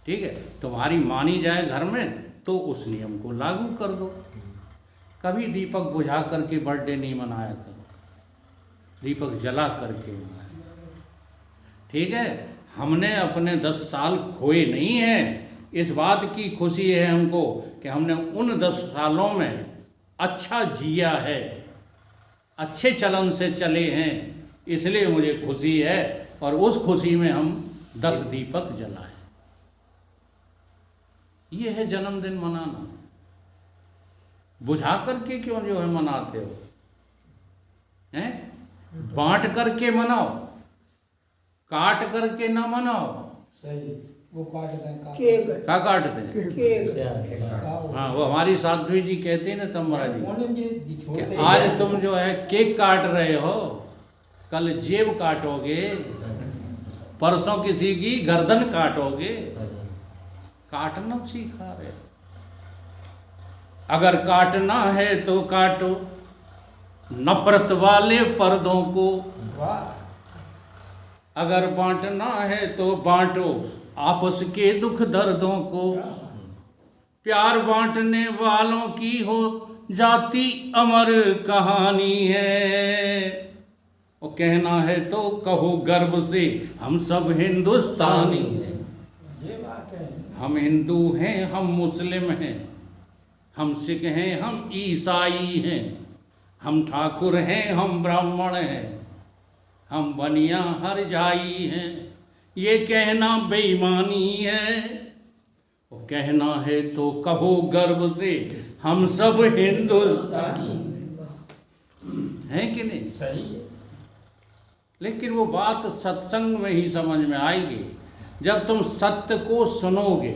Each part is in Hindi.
ठीक है, तुम्हारी मानी जाए घर में तो उस नियम को लागू कर दो। कभी दीपक बुझा करके बर्थडे नहीं मनाया करो, दीपक जला करके मनाया। ठीक है, हमने अपने 10 साल खोए नहीं हैं। इस बात की खुशी है हमको कि हमने उन 10 सालों में अच्छा जिया है, अच्छे चलन से चले हैं, इसलिए मुझे खुशी है। और उस खुशी में हम 10 दीपक जलाएं। ये है जन्मदिन मनाना। बुझा करके क्यों जो है मनाते हो, हैं? बांट करके मनाओ, काट करके ना मनाओ। सही, वो काटते हैं क्या काटते हैं? हाँ, वो हमारी साध्वी जी कहते हैं ना तमरा जी कि आज तुम जो है केक काट रहे हो, कल जेब काटोगे, परसों किसी की गर्दन काटोगे। काटना सीखा रहे। अगर काटना है तो काटो नफरत वाले पर्दों को, अगर बांटना है तो बांटो आपस के दुख दर्दों को। प्यार बांटने वालों की हो जाती अमर कहानी है। वो कहना है तो कहो गर्व से हम सब हिंदुस्तानी हैं। ये बात है। हम हिंदू हैं, हम मुस्लिम हैं, हम सिख हैं, हम ईसाई हैं, हम ठाकुर हैं, हम ब्राह्मण हैं, हम बनिया हरजाई हैं। ये कहना बेईमानी है। वो कहना है तो कहो गर्व से हम सब हिंदुस्तानी हैं कि नहीं? सही है। लेकिन वो बात सत्संग में ही समझ में आएगी, जब तुम सत्य को सुनोगे।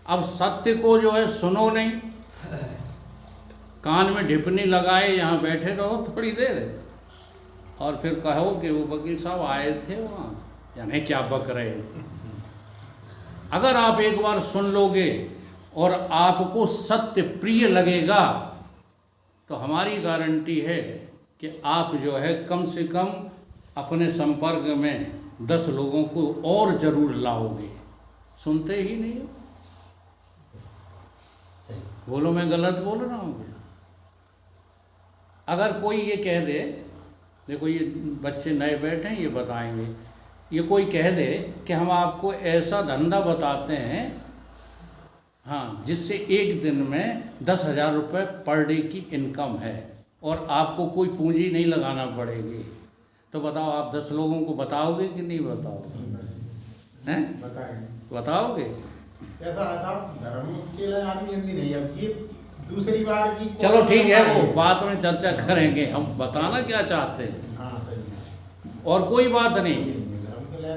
अब सत्य को जो है सुनो नहीं, कान में ढिपनी लगाए यहाँ बैठे रहो थोड़ी देर, और फिर कहो कि वो वकील साहब आए थे वहाँ, यानी क्या बक रहे थे। अगर आप एक बार सुन लोगे और आपको सत्य प्रिय लगेगा तो हमारी गारंटी है कि आप जो है कम से कम अपने संपर्क में 10 लोगों को और जरूर लाओगे। सुनते ही नहीं हो। बोलो मैं गलत बोल रहा हूँ? अगर कोई ये कह दे, देखो ये बच्चे नए बैठे हैं, ये बताएंगे, ये कोई कह दे कि हम आपको ऐसा धंधा बताते हैं, हाँ, जिससे एक दिन में 10,000 रुपये पर डे की इनकम है और आपको कोई पूंजी नहीं लगाना पड़ेगी, तो बताओ आप 10 लोगों को बताओगे कि नहीं बताओगे? हैं? बताओगे? ऐसा साहब धर्म के आदमी हिंदी नहीं, अब ये दूसरी बार की। चलो ठीक है, वो बात में चर्चा करेंगे। हम बताना क्या चाहते हैं। हाँ, सही। और कोई बात नहीं।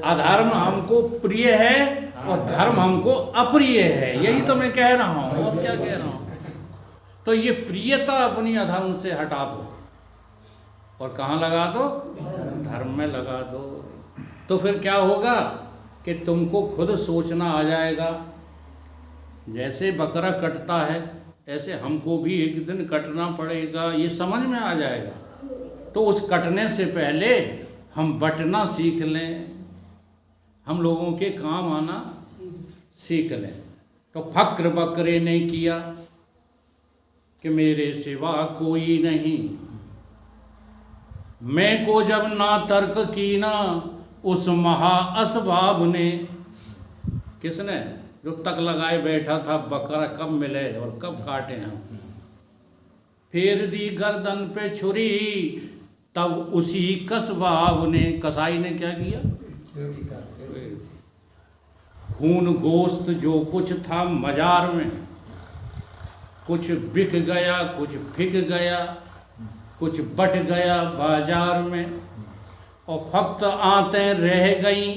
अधर्म हमको प्रिय है और धर्म हमको अप्रिय है, यही तो मैं कह रहा हूँ, और क्या कह रहा हूँ। तो ये प्रियता अपनी अधर्म से हटा दो और कहाँ लगा दो? धर्म में लगा दो। तो फिर क्या होगा कि तुमको खुद सोचना आ जाएगा। जैसे बकरा कटता है ऐसे हमको भी एक दिन कटना पड़ेगा, ये समझ में आ जाएगा। तो उस कटने से पहले हम बटना सीख लें, हम लोगों के काम आना सीख लें। तो फक्र बकरे ने किया कि मेरे सिवा कोई नहीं, मैं को जब ना तर्क की ना उस महा असबाब ने। किसने? जो तक लगाए बैठा था बकरा कब मिले और कब काटे हम। फेर दी गर्दन पे छुरी तब उसी कसबाब ने, कसाई ने क्या किया? खून गोश्त जो कुछ था मजार में, कुछ बिक गया, कुछ फिक गया, कुछ बट गया बाजार में, और फक्त आंतें रह गई।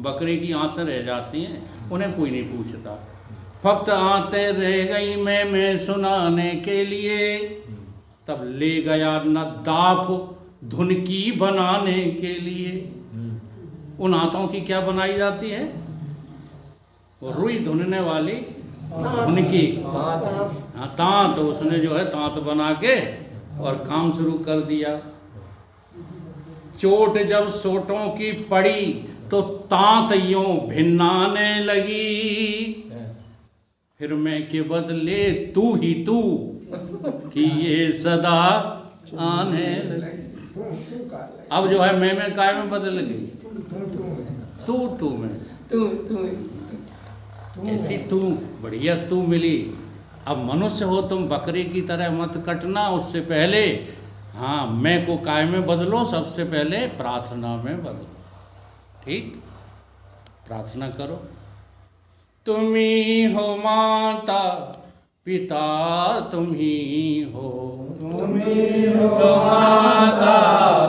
बकरे की आंतें रह जाती हैं, उन्हें कोई नहीं पूछता। फक्त आंतें रह गई मैं सुनाने के लिए, तब ले गया नद्दाफ धुन की बनाने के लिए। उन आंतों की क्या बनाई जाती है? वो रुई धुनने वाली धुन की, हाँ, तांत। उसने जो है तांत बना के और काम शुरू कर दिया। चोट जब सोटों की पड़ी तो तात यूं भिन्नाने लगी, फिर मैं के बदले तू ही तू कि ये सदा आने लगी। अब जो है मैं काय में बदल गई, तू में। कैसी तू बढ़िया तू मिली। अब मनुष्य हो तुम, बकरे की तरह मत कटना। उससे पहले हाँ मैं को काय में बदलो, सबसे पहले प्रार्थना में बदलो। ठीक, प्रार्थना करो। तुम्ही हो माता पिता तुम्ही हो, तुम्ही हो माता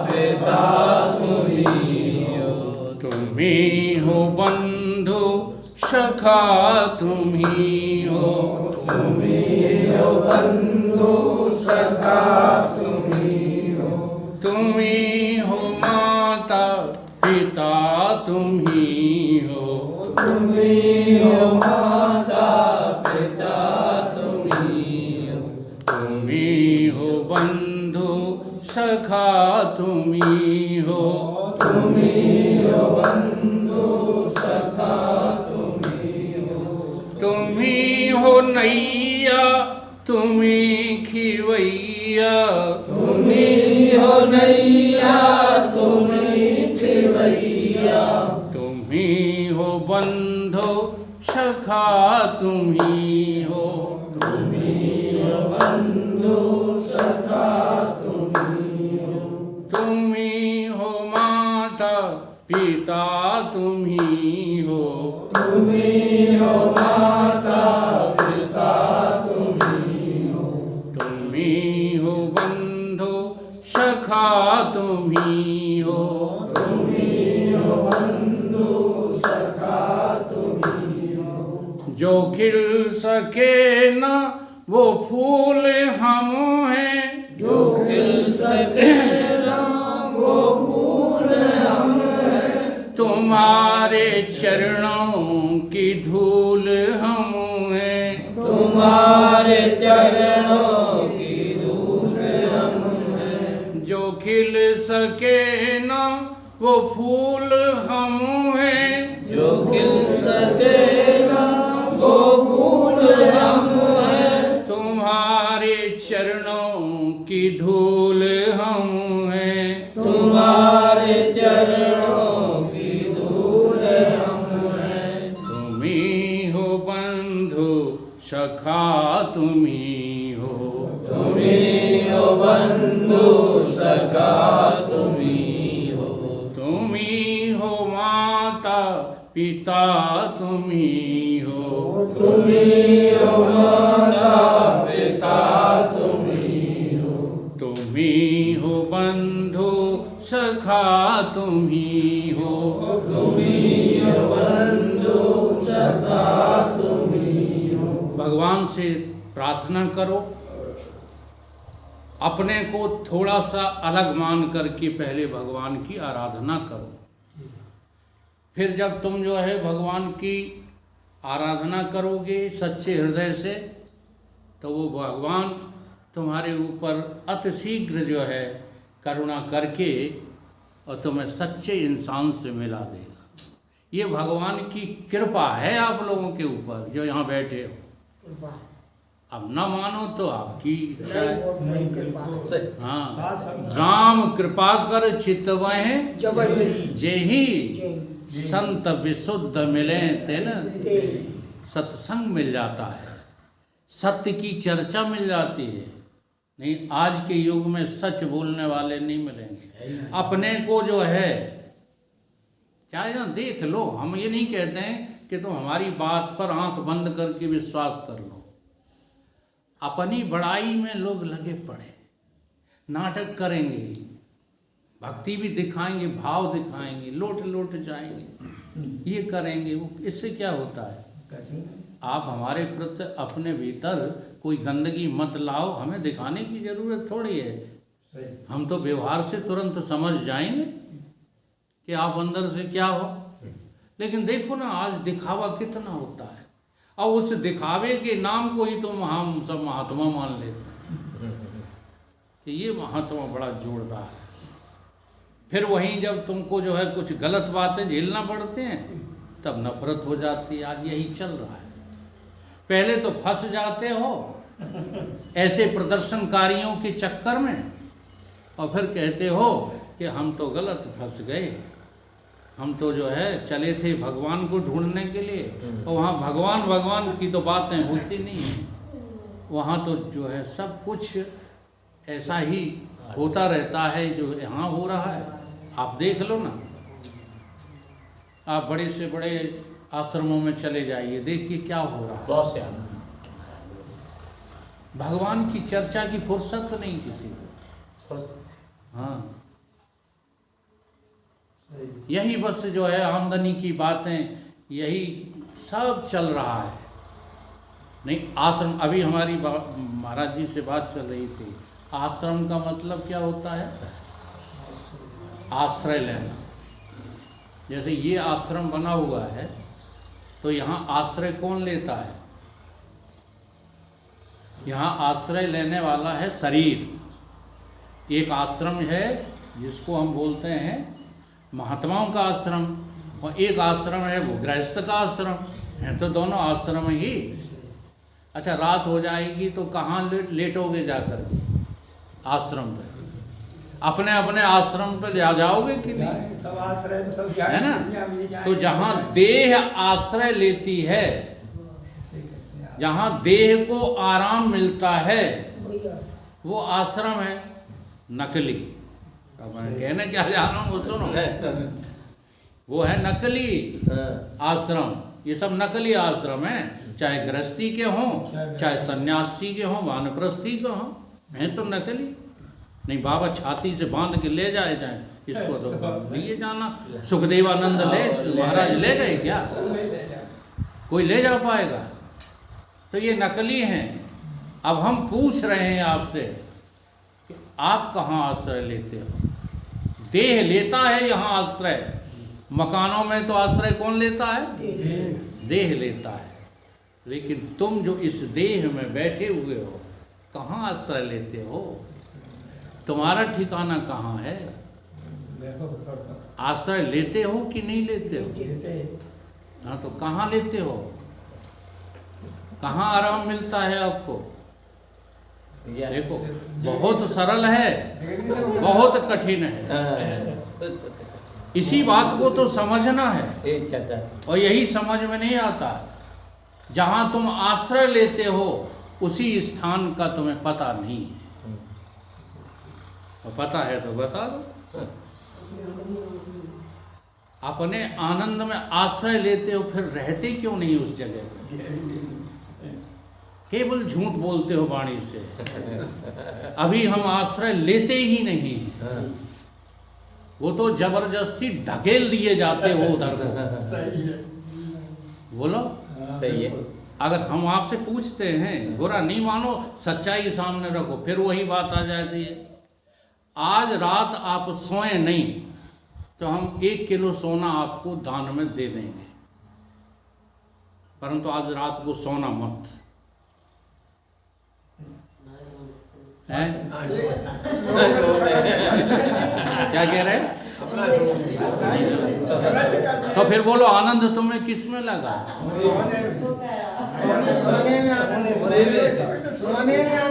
पिता तुम्ही हो, तुम्ही हो बंधु सखा तुम्ही हो, तुम्ही हो बंधु सखा तुम्ही हो, तुम्ही हो माता पिता तुम्ही हो, तुम्ही हो माता पिता तुम्ही हो, तुम्ही हो बंधु सखा तुम्ही हो, तुम्ही हो बंधु सखा तुम्ही हो, तुम्ही हो नैया तुम्ही खिवैया, तुम्ही हो नैया तुम्ही खिवैया, तुम्ही हो बंधु सखा तुम्ही हो, तुम्ही हो बंधु सखा तुम्ही हो, तुम्ही हो माता पिता तुम्ही हो, तुम्ही हो माता पिता तुम्ही हो, तुम्ही हो बंधु सखा तुम्ही हो, तुम्ही हो बंधु सखा तुम्ही हो, जो खिल सके न वो फूल हम हैं, जो खिल सके ना वो फूल हम हैं, तुम्हारे चरणों की धूल हम हैं, तुम्हारे चरणों की धूल हम हैं, जो खिल सके न वो फूल हम हैं, जो खिल सके ना वो फूल हम हैं, तुम्हारे चरणों की धूल हम हैं, तुम्हारे चरणों की धूल हम हैं, तुम्ही हो बंधु सखा तुम्ही हो, तुम्ही हो बंधु सखा तुम्ही हो, तुम्ही हो माता पिता तुम्ही हो, तुम्ही हो माता पिता तुम्ही हो, तुम्ही हो बंधु सखा तुम्ही हो, तुम्ही हो बंधु सखा तुम्ही हो, भगवान से प्रार्थना करो। अपने को थोड़ा सा अलग मान करके पहले भगवान की आराधना करो। फिर जब तुम जो है भगवान की आराधना करोगे सच्चे हृदय से, तो वो भगवान तुम्हारे ऊपर अतिशीघ्र जो है करुणा करके और तुम्हें सच्चे इंसान से मिला देगा। ये भगवान की कृपा है आप लोगों के ऊपर जो यहाँ बैठे हो। अब न मानो तो आपकी इच्छा है। हाँ, राम कृपा कर चितवहें जेहि संत विशुद्ध मिले तेन, सत्संग मिल जाता है, सत्य की चर्चा मिल जाती है। नहीं, आज के युग में सच बोलने वाले नहीं मिलेंगे। अपने को जो है चाहे ना देख लो, हम ये नहीं कहते हैं कि तुम हमारी बात पर आंख बंद करके विश्वास कर लो। अपनी बड़ाई में लोग लगे पड़े, नाटक करेंगे, भक्ति भी दिखाएंगे, भाव दिखाएंगे, लोट जाएंगे, ये करेंगे वो। इससे क्या होता है? आप हमारे प्रति अपने भीतर कोई गंदगी मत लाओ, हमें दिखाने की जरूरत थोड़ी है। हम तो व्यवहार से तुरंत समझ जाएंगे कि आप अंदर से क्या हो। लेकिन देखो ना, आज दिखावा कितना होता है, और उस दिखावे के नाम को ही तुम हम सब महात्मा मान लेते हैं कि ये महात्मा बड़ा जोरदार है। फिर वहीं जब तुमको जो है कुछ गलत बातें झेलना पड़ते हैं तब नफरत हो जाती है। आज यही चल रहा है। पहले तो फंस जाते हो ऐसे प्रदर्शनकारियों के चक्कर में और फिर कहते हो कि हम तो गलत फंस गए, हम तो जो है चले थे भगवान को ढूंढने के लिए और वहाँ भगवान की तो बातें होती नहीं हैं। वहाँ तो जो है सब कुछ ऐसा ही होता रहता है जो यहाँ हो रहा है। आप देख लो ना, आप बड़े से बड़े आश्रमों में चले जाइए, देखिए क्या हो रहा है। बहुत से आश्रम भगवान की चर्चा की फुर्सत नहीं किसी को। हाँ, यही बस जो है आमदनी की बातें, यही सब चल रहा है। नहीं, आश्रम, अभी हमारी महाराज जी से बात चल रही थी, आश्रम का मतलब क्या होता है? आश्रय लेना। जैसे ये आश्रम बना हुआ है तो यहाँ आश्रय कौन लेता है? यहाँ आश्रय लेने वाला है शरीर। एक आश्रम है जिसको हम बोलते हैं महात्माओं का आश्रम, और एक आश्रम है वो गृहस्थ का आश्रम है। तो दोनों आश्रम ही। अच्छा, रात हो जाएगी तो कहाँ लेटोगे जाकर के? आश्रम पे। अपने अपने आश्रम पे ले जाओगे कि नहीं? सब आश्रय में सब है ना? तो जहाँ देह आश्रय लेती है, जहाँ देह को आराम मिलता है, वो आश्रम है नकली। अब मैं कहने क्या जा रहा हूँ वो सुनो। वो है नकली आश्रम। ये सब नकली आश्रम है, चाहे गृहस्थी के हों, चाहे सन्यासी के हों, वानप्रस्थी के हों, हैं तो नकली। नहीं, बाबा छाती से बांध के ले जाए जाए इसको तो लिए जाना। सुखदेवानंद महाराज ले गए क्या? कोई ले जा पाएगा? तो ये नकली हैं। अब हम पूछ रहे हैं आपसे कि आप कहाँ आश्रय लेते हो? देह लेता है यहाँ आश्रय। मकानों में तो आश्रय कौन लेता है? देह लेता है। लेकिन तुम जो इस देह में बैठे हुए हो, कहाँ आश्रय लेते हो? तुम्हारा ठिकाना कहाँ है? आश्रय लेते हो कि नहीं लेते हो? हाँ, तो कहाँ लेते हो? कहाँ आराम मिलता है आपको? देखो, बहुत सरल है, बहुत कठिन है। इसी बात को तो समझना है, और यही समझ में नहीं आता। जहाँ तुम आश्रय लेते हो उसी स्थान का तुम्हें पता नहीं है। और पता है तो बता दो। अपने आनंद में आश्रय लेते हो, फिर रहते क्यों नहीं उस जगह पर? केवल झूठ बोलते हो वाणी से। अभी हम आश्रय लेते ही नहीं। वो तो जबरदस्ती ढकेल दिए जाते हो उधर को। सही है, बोलो सही है। अगर हम आपसे पूछते हैं, बुरा नहीं मानो, सच्चाई सामने रखो, फिर वही बात आ जाती है। आज रात आप सोए नहीं तो हम 1 किलो सोना आपको दान में दे देंगे, परंतु आज रात को सोना मत। हैं? क्या कह रहे हैं? तो फिर बोलो, आनंद तुम्हें किस में लगा?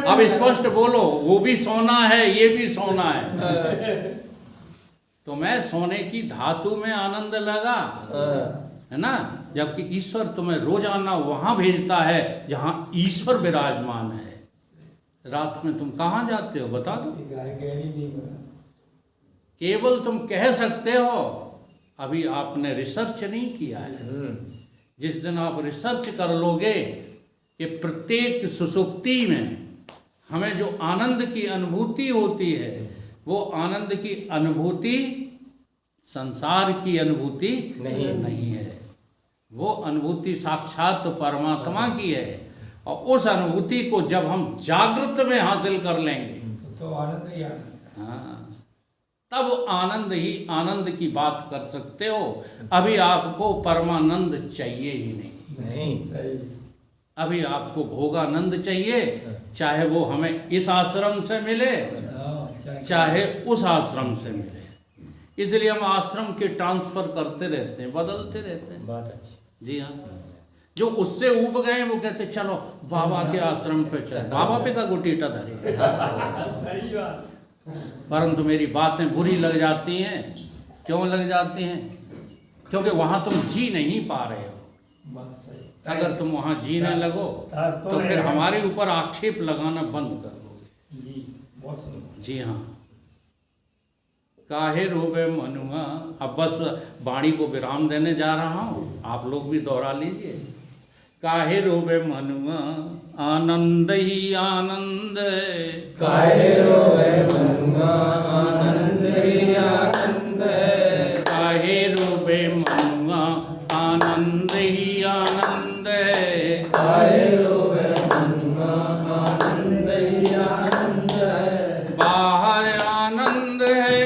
अब स्पष्ट बोलो, वो भी सोना है, ये भी सोना है। तो मैं सोने की धातु में आनंद लगा, है ना? जबकि ईश्वर तुम्हें रोजाना वहां भेजता है जहां ईश्वर विराजमान है। रात में तुम कहाँ जाते हो बता दो? केवल तुम कह सकते हो, अभी आपने रिसर्च नहीं किया है। जिस दिन आप रिसर्च कर लोगे कि प्रत्येक सुसुप्ति में हमें जो आनंद की अनुभूति होती है, वो आनंद की अनुभूति संसार की अनुभूति नहीं है। वो अनुभूति साक्षात परमात्मा की है। और उस अनुभूति को जब हम जागृत में हासिल कर लेंगे तो आनंद ही आनंद। हाँ, तब आनंद ही आनंद की बात कर सकते हो। अभी आपको परमानंद चाहिए ही नहीं। सही। अभी आपको भोगानंद चाहिए, चाहे वो हमें इस आश्रम से मिले, चाहे उस आश्रम से मिले। इसलिए हम आश्रम के ट्रांसफर करते रहते हैं, बदलते रहते हैं। बात अच्छी। जी हाँ, जो उससे उब गए वो कहते चलो बाबा के आश्रम पे चल, बाबा पे का गोटीटा धरे। परंतु मेरी बातें बुरी लग जाती हैं। क्यों लग जाती हैं? क्योंकि वहाँ तुम जी नहीं पा रहे हो। बात सही। अगर तुम वहाँ जीने लगो तो फिर हमारे ऊपर आक्षेप लगाना बंद कर दोगे। जी बहुत सुंदर। जी हाँ, काहे रोबे मनुआ। अब बस वाणी को विराम देने जा रहा हूँ, आप लोग भी दोहरा लीजिए। काहे रोबे मनुआ आनंद ही आनंद, काहे रोवे मनुआ आनंद ही आनंद, काहे रोबे मनुआ आनंद ही आनंद, काहे रोवे मनुआ आनंद ही आनंद, बाहर आनंद है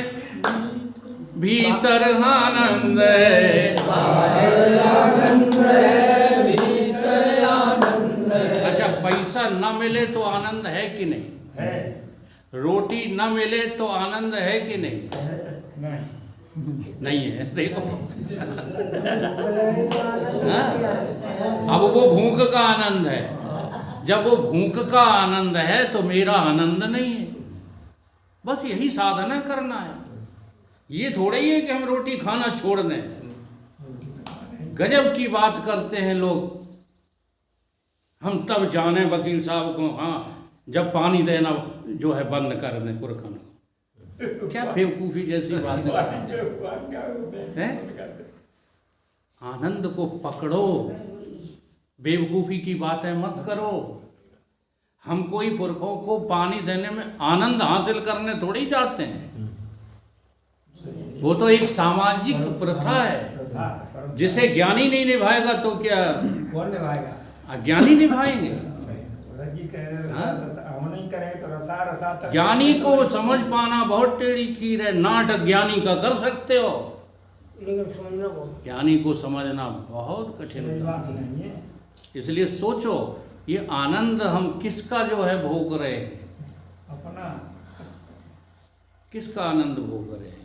भीतर आनंद है। बाहर आनंद है भीतर आनंद है। अच्छा, पैसा न मिले तो आनंद है कि नहीं? है रोटी न मिले तो आनंद है कि नहीं? नहीं। नहीं है। देखो हाँ? अब वो भूख का आनंद है। जब वो भूख का आनंद है तो मेरा आनंद नहीं है। बस यही साधना करना है। ये थोड़ा ही है कि हम रोटी खाना छोड़ दें। गजब की बात करते हैं लोग। हम तब जाने वकील साहब को, हाँ जब पानी देना जो है बंद कर दें पुरखन। क्या बेवकूफ़ी जैसी बात है? आनंद को पकड़ो, बेवकूफ़ी की बातें मत करो। हम कोई पुरखों को पानी देने में आनंद हासिल करने थोड़ी जाते हैं। वो तो एक सामाजिक प्रथा है, जिसे ज्ञानी नहीं निभाएगा तो क्या कौन निभाएगा? अज्ञानी निभाएंगे। जी कह रहे हाँ? हम नहीं करें तो रसा रसा तक। ज्ञानी को समझ पाना बहुत टेढ़ी खीर है। नाट ज्ञानी का कर सकते हो, लेकिन समझना बहुत। ज्ञानी को समझना बहुत कठिन सही है। बात नहीं है। इसलिए सोचो, ये आनंद हम किसका जो है भोग रहे हैं? अपना किसका आनंद भोग रहे हैं?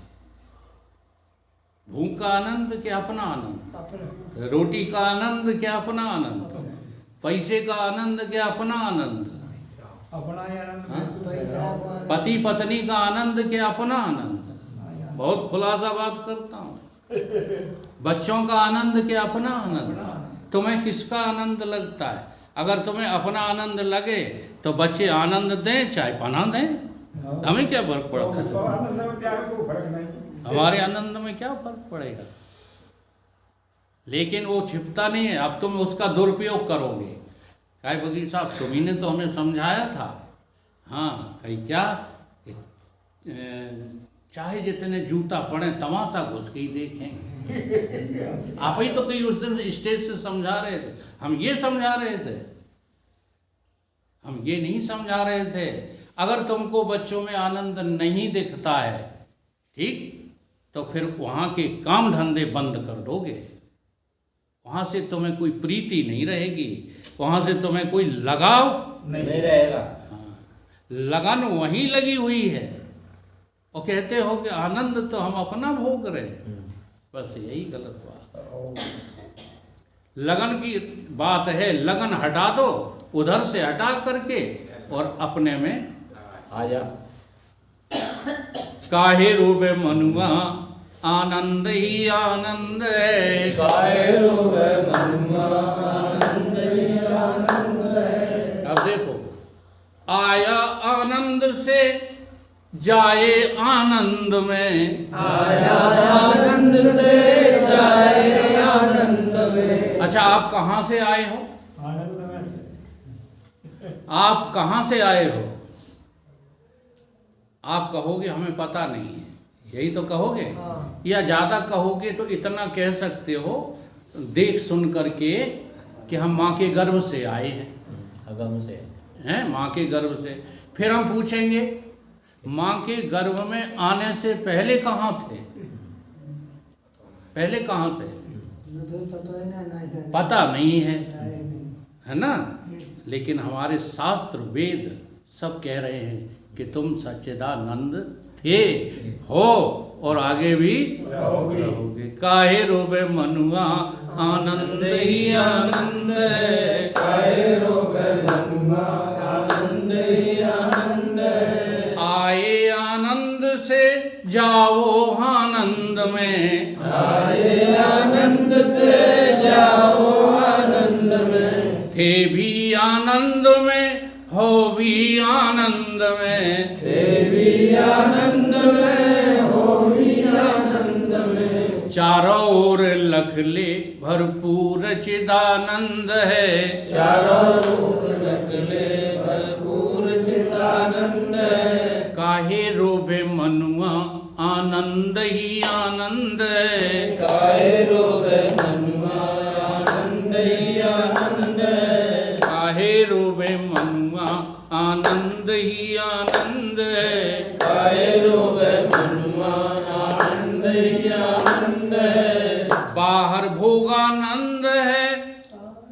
भूख का आनंद क्या अपना आनंद? अपना रोटी का आनंद क्या अपना आनंद? पैसे का आनंद क्या अपना आनंद? अपना ही आनंद हाँ? महसूस है। पति पत्नी का आनंद क्या अपना आनंद? बहुत खुलासा बात करता हूँ। बच्चों का आनंद क्या अपना आनंद? तुम्हें किसका आनंद लगता है? अगर तुम्हें अपना आनंद लगे तो बच्चे आनंद दें चाहे पना दें, हमें क्या फर्क पड़ता है? तो आनंद में क्या है, कोई फर्क नहीं। हमारे आनंद में क्या फर्क पड़ेगा? लेकिन वो छिपता नहीं है। अब तुम उसका दुरुपयोग करोगे। काय वकील साहब, तुम्ही ने तो हमें समझाया था। हाँ, कहीं क्या कि, चाहे जितने जूता पड़े तमाशा घुस के ही देखेंगे। आप ही तो कहीं उस दिन स्टेज से समझा रहे थे। हम ये समझा रहे थे, हम ये नहीं समझा रहे थे। अगर तुमको बच्चों में आनंद नहीं दिखता है, ठीक, तो फिर वहाँ के काम धंधे बंद कर दोगे। वहाँ से तुम्हें कोई प्रीति नहीं रहेगी, वहाँ से तुम्हें कोई लगाव नहीं रहेगा। हाँ, लगन वहीं लगी हुई है। और कहते हो कि आनंद तो हम अपना भोग रहे हैं। बस यही गलत बात। लगन की बात है, लगन हटा दो, उधर से हटा करके और अपने में आ जा। काहे रूबे मनुआ आनंद ही आनंद है। काहे रोवे मनुआ आनंद ही आनंद है। अब देखो, आया आनंद से जाए आनंद में। आया आनंद से जाए आनंद में। अच्छा, आप कहाँ से आए हो? आनंद में से। आप कहाँ से आए हो? आप कहोगे हमें पता नहीं है, यही तो कहोगे। हाँ। या ज़्यादा कहोगे तो इतना कह सकते हो, देख सुन करके, कि हम माँ के गर्भ से आए हैं। अगम से हैं, माँ के गर्भ से। फिर हम पूछेंगे, माँ के गर्भ में आने से पहले कहाँ थे? पहले कहाँ थे? पता नहीं है ना? लेकिन हमारे शास्त्र वेद सब कह रहे हैं कि तुम सच्चिदानंद थे, हो और आगे भी रहोगे। काहे रोवे मनुआ आनंद ही आनंद है, काहे रोवे मनुआ आनंद ही आनंद है। आए आनंद से जाओ आनंद में, आए आनंद से जाओ आनंद में। थे भी आनंद में हो भी आनंद में, थे भी आनंद में हो भी आनंद में। चारों ओर लख ले भरपूर चिदानंद है, चारों ओर लखले भरपूर चिदानंद है। काहे रोबे मनुआ आनंद ही आनंद है, काहे रोवे मनुआ आनंद ही आनंद है। काहे रोबे मनुआ आनंद ही आनंद है। काहे रोवे मनुआ आनंद ही आनंद है। बाहर भोगानंद है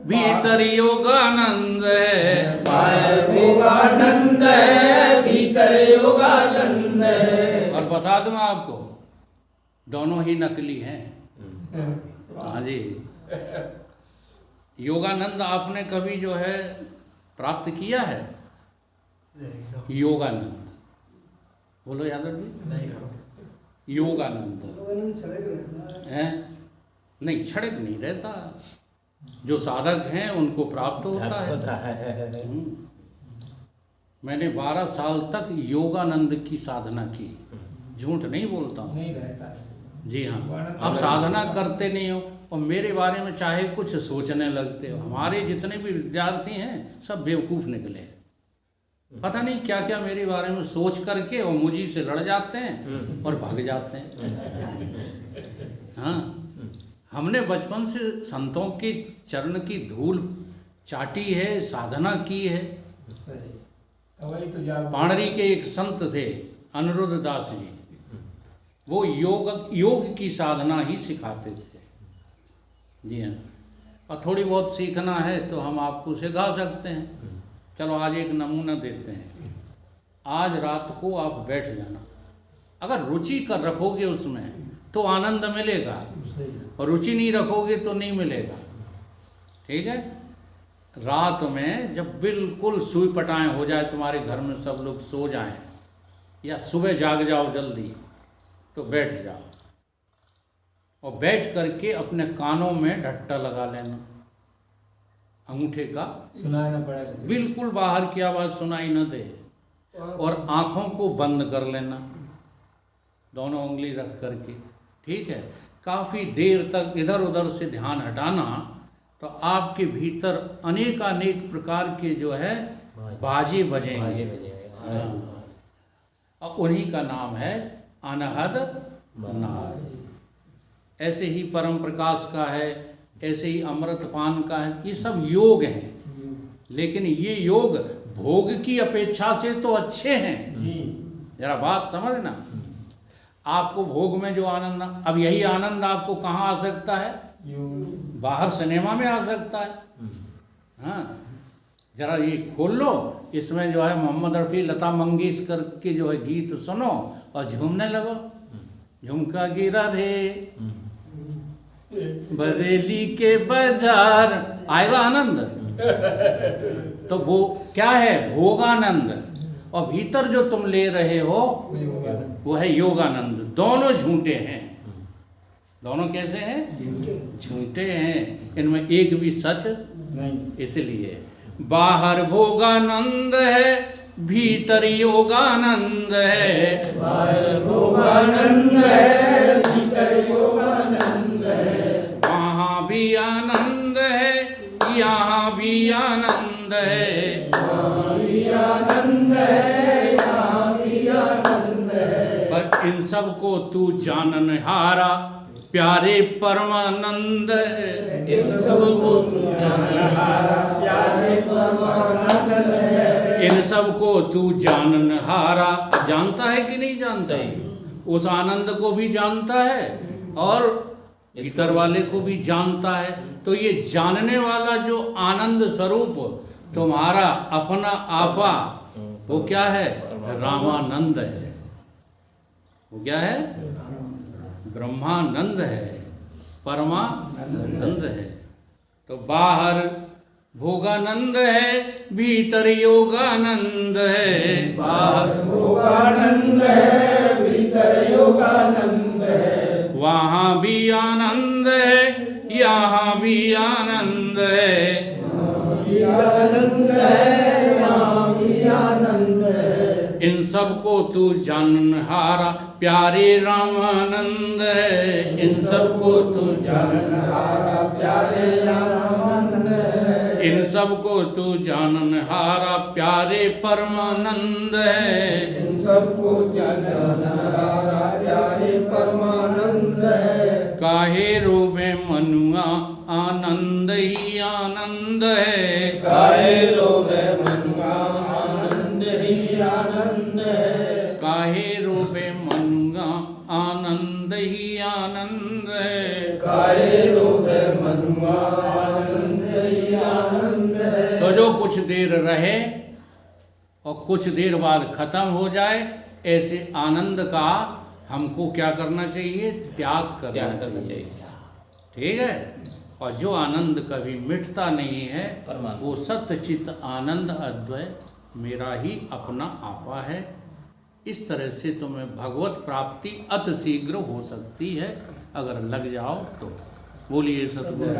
भीतर योगानंद है, बाहर भोगानंद है भीतर योगानंद है। और बता दूं आपको दोनों ही नकली हैं। हाँ जी, योगानंद आपने कभी जो है प्राप्त किया है? योगानंद बोलो यादव जी। योगानंद है नहीं, छड़क नहीं रहता। जो साधक हैं उनको प्राप्त होता है। मैंने 12 साल तक योगानंद की साधना की, झूठ नहीं बोलता हूँ। नहीं रहता। जी हाँ, अब साधना करते नहीं हो और मेरे बारे में चाहे कुछ सोचने लगते हो। हमारे जितने भी विद्यार्थी हैं सब बेवकूफ़ निकले, पता नहीं क्या क्या मेरे बारे में सोच करके और मुझी से लड़ जाते हैं और भाग जाते हैं। हाँ, हमने बचपन से संतों के चरण की धूल चाटी है, साधना की है। सही, वही तो याद। पाणरी के एक संत थे अनिरुद्ध दास जी, वो योग की साधना ही सिखाते थे। जी हाँ, और थोड़ी बहुत सीखना है तो हम आपको सिखा सकते हैं। चलो आज एक नमूना देते हैं। आज रात को आप बैठ जाना, अगर रुचि कर रखोगे उसमें तो आनंद मिलेगा, और रुचि नहीं रखोगे तो नहीं मिलेगा। ठीक है, रात में जब बिल्कुल सुई पटाएं हो जाए, तुम्हारे घर में सब लोग सो जाएं या सुबह जाग जाओ जल्दी, तो बैठ जाओ और बैठ करके अपने कानों में ढट्टा लगा लेना, अंगूठे का, सुनाना पड़ेगा। बिल्कुल बाहर की आवाज़ सुनाई न दे, और आँखों को बंद कर लेना, दोनों उंगली रख करके। ठीक है, काफ़ी देर तक इधर उधर से ध्यान हटाना, तो आपके भीतर अनेकानेक प्रकार के जो है बाजे बजेंगे। हाँ, और उन्हीं का नाम है अनहद नाद। ऐसे ही परम प्रकाश का है, ऐसे ही अमृतपान का है, ये सब योग हैं। लेकिन ये योग भोग की अपेक्षा से तो अच्छे हैं। जरा बात समझना, आपको भोग में जो आनंद, अब यही आनंद आपको कहाँ आ सकता है? बाहर सिनेमा में आ सकता है। हाँ, जरा ये खोल लो, इसमें जो है मोहम्मद रफ़ी, लता मंगेशकर के जो है गीत सुनो और झूमने लगो। झुमका गिरा रे बरेली के बाजार, आएगा आनंद। तो वो क्या है? भोगानंद। और भीतर जो तुम ले रहे हो वो है योगानंद। दोनों झूठे हैं। दोनों कैसे हैं? झूठे हैं, इनमें एक भी सच नहीं। इसलिए बाहर भोगानंद है, भीतर योगानंद है। बाहर भोगानंद है भीतर योगानंद है। वहाँ भी आनंद है, यहाँ भी आनंद है। वहाँ भी आनंद है यहाँ भी आनंद है। पर इन सब को तू जानन हारा, प्यारे परमानंद है। इस सब को तू जानहारा, प्यारे परमानंद है। इन सब को तू जानन हारा, जानता है कि नहीं जानता? सही। उस आनंद को भी जानता है और भीतर वाले को भी जानता है। तो ये जानने वाला जो आनंद स्वरूप तुम्हारा अपना आपा, वो क्या है? रामानंद है। वो क्या है? ब्रह्मानंद है, परमानंद है। तो बाहर भोगानंद है, भीतर योगानंद है। बाहर भोगानंद है, भीतर योगानंद है। वहाँ भी आनंद है, यहाँ भी आनंद है। भी आनंद है, यहाँ भी आनंद है। इन सबको तू जानहारा प्यारे रामानंद है। इन सबको तू जानहारा प्यारे रामानंद है। इन सबको तू जानहारा प्यारे परमानंद है। इन सबको जानहारा प्यारे परमानंद है। काहे रोवे मनुआ आनंद ही आनंद है। काहे रोवे मनुआ आनंद ही आनंद है। काहे रोवे मनुआ आनंद ही आनंद है। काहे रोवे मनुआ आनंद ही आनंद है। तो जो कुछ देर रहे और कुछ देर बाद खत्म हो जाए, ऐसे आनंद का हमको क्या करना चाहिए? त्याग करना चाहिए। ठीक है। और जो आनंद कभी मिटता नहीं है, वो सत्यचित आनंद अद्वय मेरा ही अपना आपा है। इस तरह से तुम्हें भगवत प्राप्ति अति शीघ्र हो सकती है, अगर लग जाओ तो। बोलिए सतगुरु।